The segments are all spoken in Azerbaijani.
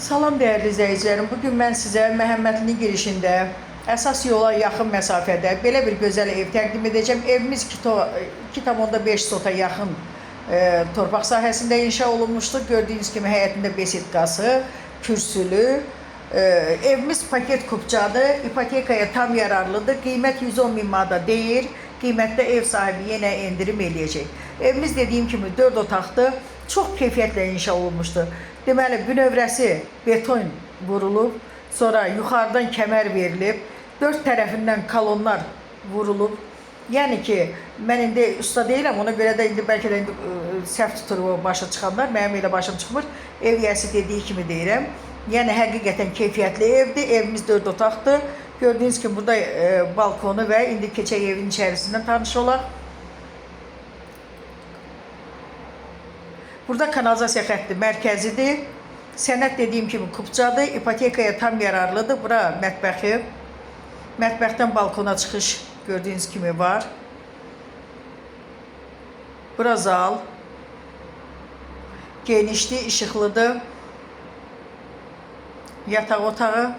Salam dəyərli izləyicilərim. Bugün mən sizə Məhəmmədlinin girişində əsas yola yaxın məsafədə belə bir gözəl ev təqdim edəcəm. Evimiz 2,5 sota yaxın torpaq sahəsində inşa olunmuşdur. Gördüyünüz kimi həyətində besetkası, kürsülü. Evimiz paket kupçadır. İpotekaya tam yararlıdır. Qiymət 110 min manata deyil. Qiymətdə ev sahibi yenə endirim eləyəcək. Evimiz dediyim kimi 4 otaqdır. Çox keyfiyyətlə inşa olunmuşdur. Deməli, bünövrəsi beton vurulub, sonra yuxarıdan kəmər verilib, 4 tərəfindən kolonlar vurulub. Yəni ki, mən indi usta deyiləm, ona görə də indi bəlkə də səhv tutur başa çıxanlar, mənim elə başım çıxmır. Ev yəsi dediyi kimi deyirəm. Yəni, həqiqətən keyfiyyətli evdir, evimiz 4 otaqdır. Gördüyünüz kimi, burada balkonu və indi keçək evin içərisindən tanış olaq. Burada kanalizasiya xətti mərkəzidir. Sənəd dediyim kimi kupçadır. İpotekaya tam yararlıdır. Bura mətbəxi. Mətbəxdən balkona çıxış gördüyünüz kimi var. Bura zal. Genişdir, işıqlıdır. Yataq otağı.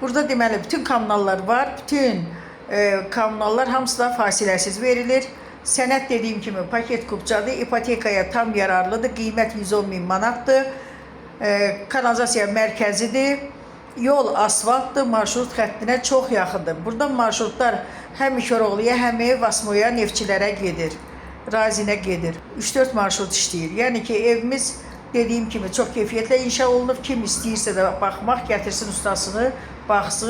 Burada deməli bütün kommunallar var. Bütün kommunallar hamısı da fasiləsiz verilir. Sənəd dediyim kimi paket kupçadır, ipotekaya tam yararlıdır, qiymət 110 min manatdır, kanalizasiya mərkəzidir, yol asfaltdır, marşrut xəttinə çox yaxındır. Burada marşrutlar həm İkoroğluya, həm Vasmoya, Neftçilərə gedir, Razinə gedir. 3-4 marşrut işləyir. Yəni ki, evimiz dediyim kimi çox keyfiyyətlə inşa olunub. Kim istəyirsə də baxmaq, gətirsin ustasını, baxsın.